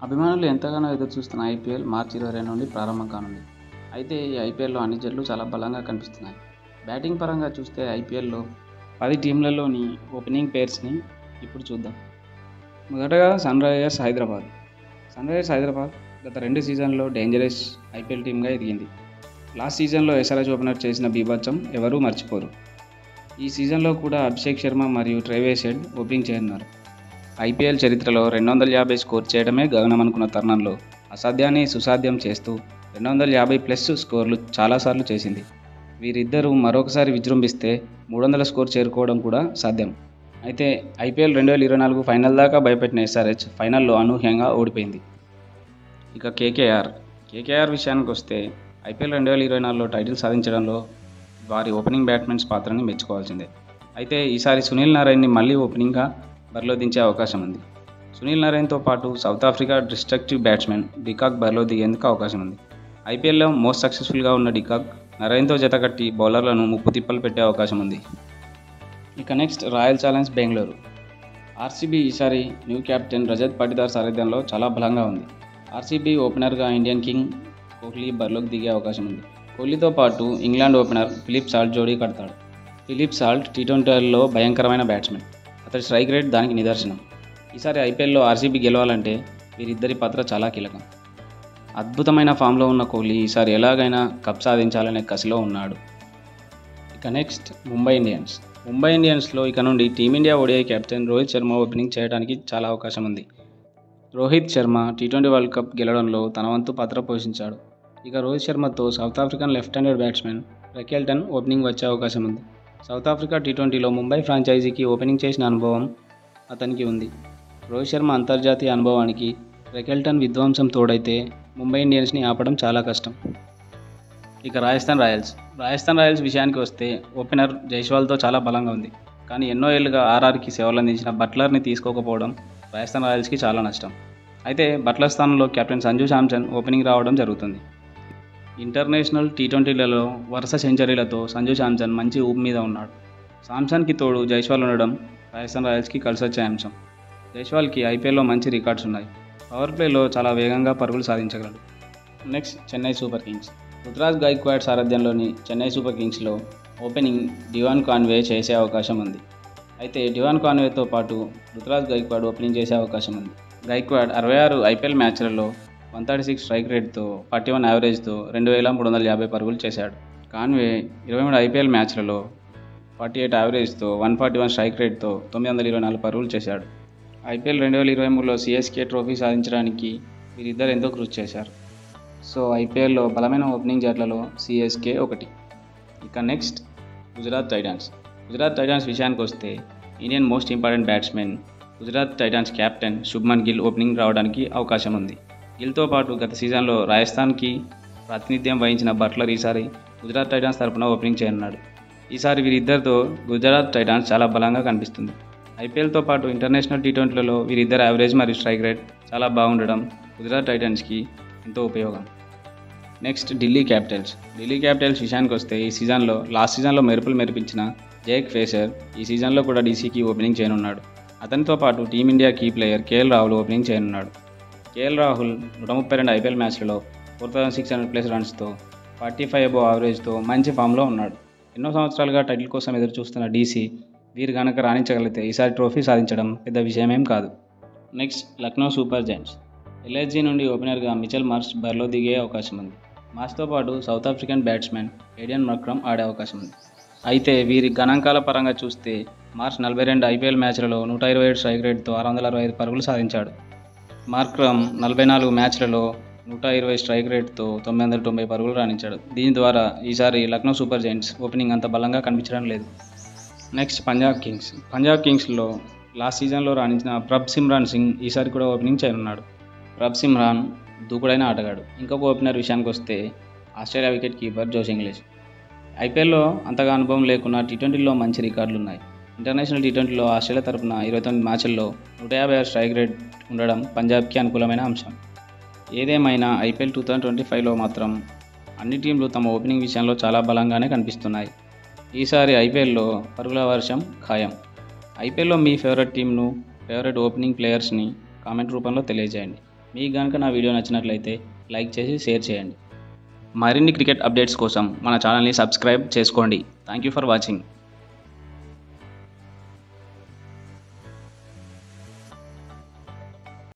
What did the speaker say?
అభిమానులు ఎంతగానో ఎదురుచూస్తున్న ఐపీఎల్ మార్చి 22 నుండి ప్రారంభం కానుంది. అయితే ఈ ఐపీఎల్‌లో అన్ని జట్లు చాలా బలంగా కనిపిస్తున్నాయి. బ్యాటింగ్ పరంగా చూస్తే ఐపీఎల్‌లో 10 టీమ్‌లలోని ఓపెనింగ్ పెయిర్స్‌ని ఇప్పుడు చూద్దాం. మొదటగా సన్‌రైజర్స్ హైదరాబాద్. సన్‌రైజర్స్ హైదరాబాద్ గత 2 సీజన్‌ల్లో డేంజరస్ ఐపీఎల్ టీమ్‌గా ఎదిగింది. లాస్ట్ సీజన్‌లో ఎస్ఆర్‌హెచ్ ఓపెనర్ చేసిన బీభత్సం ఎవరూ మర్చిపోరు. ఈ సీజన్‌లో కూడా అభిషేక్ శర్మ మరియు ట్రేవిస్ హెడ్ ఓపెనింగ్ చేయనున్నారు. ఐపీఎల్ చరిత్రలో 250 స్కోర్ చేయడమే గగనమనుకున్న తరుణంలో అసాధ్యాన్ని సుసాధ్యం చేస్తూ 250+ స్కోర్లు చాలాసార్లు చేసింది. వీరిద్దరూ మరొకసారి విజృంభిస్తే 300 స్కోర్ చేరుకోవడం కూడా సాధ్యం. అయితే ఐపీఎల్ 2024 ఫైనల్ దాకా భయపెట్టిన ఎస్ఆర్హెచ్ ఫైనల్లో అనూహ్యంగా ఓడిపోయింది. ఇక కేకేఆర్ విషయానికి వస్తే ఐపీఎల్ 2024లో టైటిల్ సాధించడంలో వారి ఓపెనింగ్ బ్యాట్స్మెన్స్ పాత్రని మెచ్చుకోవాల్సిందే. అయితే ఈసారి సునీల్ నారాయణ్ని మళ్ళీ ఓపెనింగ్గా బరిలో దించే అవకాశం ఉంది. సునీల్ నారాయణ్తో పాటు south Africa destructive batsmen de Kock బరిలో దిగేందుకు అవకాశం ఉంది. ఐపీఎల్లో మోస్ట్ సక్సెస్ఫుల్గా ఉన్న డికాక్ నారాయణ్తో జతకట్టి బౌలర్లను ముప్పు తిప్పలు పెట్టే అవకాశం ఉంది. ఇక next royal challenge Bengaluru. RCB ఈసారి న్యూ కెప్టెన్ రజత్ పాటిదార్ సారథ్యంలో చాలా బలంగా ఉంది. ఆర్సీబీ ఓపెనర్గా ఇండియన్ కింగ్ కోహ్లీ బరిలోకి దిగే అవకాశం ఉంది. కోహ్లీతో పాటు ఇంగ్లాండ్ ఓపెనర్ ఫిలిప్ సాల్ట్ జోడీ కడతాడు. ఫిలిప్ సాల్ట్ టీ20లో భయంకరమైన బ్యాట్స్మెన్. అతడి స్ట్రైక్ రేట్ దానికి నిదర్శనం. ఈసారి ఐపీఎల్లో ఆర్సీబీ గెలవాలంటే వీరిద్దరి పాత్ర చాలా కీలకం. అద్భుతమైన ఫామ్లో ఉన్న కోహ్లీ ఈసారి ఎలాగైనా కప్ సాధించాలనే కసిలో ఉన్నాడు. ఇక నెక్స్ట్ ముంబై ఇండియన్స్లో ఇక నుండి team India ODI captain Rohit Sharma opening చేయడానికి చాలా అవకాశం ఉంది. రోహిత్ శర్మ టీ20 వరల్డ్ కప్ గెలవడంలో తన వంతు పాత్ర పోషించాడు. ఇక రోహిత్ శర్మతో South African left handed batsmen Rickelton opening వచ్చే అవకాశం ఉంది. సౌత్ ఆఫ్రికా టీ20లో ముంబై ఫ్రాంచైజీకి ఓపెనింగ్ చేసిన అనుభవం అతనికి ఉంది. రోహిత్ శర్మ అంతర్జాతీయ అనుభవానికి రెకెల్టన్ విధ్వంసం తోడైతే ముంబై ఇండియన్స్ని ఆపడం చాలా కష్టం. ఇక రాజస్థాన్ రాయల్స్ విషయానికి వస్తే ఓపెనర్ జైస్వాల్తో చాలా బలంగా ఉంది. కానీ ఎన్నో ఏళ్లుగా ఆర్ఆర్కి సేవలందించిన బట్లర్ని తీసుకోకపోవడం రాజస్థాన్ రాయల్స్కి చాలా నష్టం. అయితే బట్లర్ స్థానంలో కెప్టెన్ సంజు శాంసన్ ఓపెనింగ్ రావడం జరుగుతుంది. ఇంటర్నేషనల్ టీ20లలో వరుస సెంచరీలతో సంజు శాంసన్ మంచి ఊపు మీద ఉన్నాడు. శాంసన్కి తోడు జైస్వాల్ ఉండడం రాజస్థాన్ రాయల్స్కి కలిసొచ్చే అంశం. జైస్వాల్కి ఐపీఎల్లో మంచి రికార్డ్స్ ఉన్నాయి. పవర్ ప్లేలో చాలా వేగంగా పరుగులు సాధించగలడు. Next Chennai super kings. Ruturaj Gaikwad సారథ్యంలోని చెన్నై సూపర్ కింగ్స్లో ఓపెనింగ్ డివాన్ కాన్వే చేసే అవకాశం ఉంది. అయితే డివాన్ కాన్వేతో పాటు రుతురాజ్ గైక్వాడ్ ఓపెనింగ్ చేసే అవకాశం ఉంది. గైక్వాడ్ 66 ఐపీఎల్ మ్యాచ్లలో 136 స్ట్రైక్ రేట్తో 41 యావరేజ్తో 2350 పరుగులు చేశాడు. కాన్వే 23 ఐపీఎల్ మ్యాచ్లలో 48 యావరేజ్తో 141 స్ట్రైక్ రేట్తో 924 పరుగులు చేశాడు. ఐపీఎల్ 2023లో సిఎస్కే ట్రోఫీ సాధించడానికి వీరిద్దరు ఎంతో కృషి చేశారు. సో ఐపీఎల్లో బలమైన ఓపెనింగ్ జట్లలో సిఎస్కే ఒకటి. ఇక నెక్స్ట్ గుజరాత్ టైటాన్స్ విషయానికి వస్తే Indian most important batsmen Gujarat Titans captain Shubman Gill opening రావడానికి అవకాశం ఉంది. గిల్తో పాటు గత సీజన్లో రాజస్థాన్కి ప్రాతినిధ్యం వహించిన బట్లర్ ఈసారి గుజరాత్ టైటాన్స్ తరపున ఓపెనింగ్ చేయనున్నాడు. ఈసారి వీరిద్దరితో గుజరాత్ టైటాన్స్ చాలా బలంగా కనిపిస్తుంది. ఐపీఎల్తో పాటు ఇంటర్నేషనల్ టీ20లలో వీరిద్దరు యావరేజ్ మరియు స్ట్రైక్ రేట్ చాలా బాగుండడం గుజరాత్ టైటాన్స్కి ఎంతో ఉపయోగం. నెక్స్ట్ ఢిల్లీ క్యాపిటల్స్ విషయానికి వస్తే లాస్ట్ సీజన్లో మెరుపులు మెరిపించిన జేక్ ఫ్రేజర్ ఈ సీజన్లో కూడా డీసీకి ఓపెనింగ్ చేయనున్నాడు. అతనితో పాటు team India key player K L Rahul opening చేయనున్నాడు. కేఎల్ రాహుల్ 132 ఐపీఎల్ మ్యాచ్లలో 4600+ రన్స్తో 45 అబోవ్ యావరేజ్తో మంచి ఫామ్లో ఉన్నాడు. ఎన్నో సంవత్సరాలుగా టైటిల్ కోసం ఎదురు చూస్తున్న డీసీ వీరు గనక రాణించగలిగితే ఈసారి ట్రోఫీ సాధించడం పెద్ద విషయమేం కాదు. Next Lucknow super Giants. LSG నుండి ఓపెనర్గా మిచెల్ మార్ష్ బరిలో దిగే అవకాశం ఉంది. మార్ష్తో పాటు సౌత్ ఆఫ్రికన్ బ్యాట్స్మెన్ ఏడియన్ మార్క్రమ్ ఆడే అవకాశం ఉంది. అయితే వీరి గణాంకాల పరంగా చూస్తే మార్ష్ 42 ఐపీఎల్ మ్యాచ్లలో 127 స్ట్రైక్ రేట్తో 665 పరుగులు సాధించాడు. మార్క్రమ్ 44 మ్యాచ్లలో 120 స్ట్రైక్ రేట్తో 990 పరుగులు రాణించాడు. దీని ద్వారా ఈసారి లక్నో సూపర్ జైంట్స్ ఓపెనింగ్ అంత బలంగా కనిపించడం లేదు. నెక్స్ట్ పంజాబ్ కింగ్స్లో లాస్ట్ సీజన్లో రాణించిన ప్రభ్ సిమ్రాన్ సింగ్ ఈసారి కూడా ఓపెనింగ్ చేయనున్నాడు. ప్రభ్ సిమ్రాన్ దూకుడైన ఆటగాడు. ఇంకొక ఓపెనర్ విషయానికి వస్తే Australia wicket keeper Josh Inglis. ఐపీఎల్లో అంతగా అనుభవం లేకున్నా టీ20లో మంచి రికార్డులు ఉన్నాయి. ఇంటర్నేషనల్ టీ20లో ఆస్ట్రేలియా తరపున 29 మ్యాచ్ల్లో 156 స్ట్రైక్ రేట్ ఉండడం పంజాబ్కి అనుకూలమైన అంశం. ఏదేమైనా ఐపీఎల్ 2025లో మాత్రం అన్ని టీంలు తమ ఓపెనింగ్ విషయంలో చాలా బలంగానే కనిపిస్తున్నాయి. ఈసారి ఐపీఎల్లో పరుగుల వర్షం ఖాయం. ఐపీఎల్లో మీ ఫేవరెట్ టీంను, ఫేవరెట్ ఓపెనింగ్ ప్లేయర్స్ని కామెంట్ రూపంలో తెలియజేయండి. మీకు కనుక నా వీడియో నచ్చినట్లయితే లైక్ చేసి షేర్ చేయండి. మరిన్ని క్రికెట్ అప్డేట్స్ కోసం మన ఛానల్ని సబ్స్క్రైబ్ చేసుకోండి. Thank you for watching.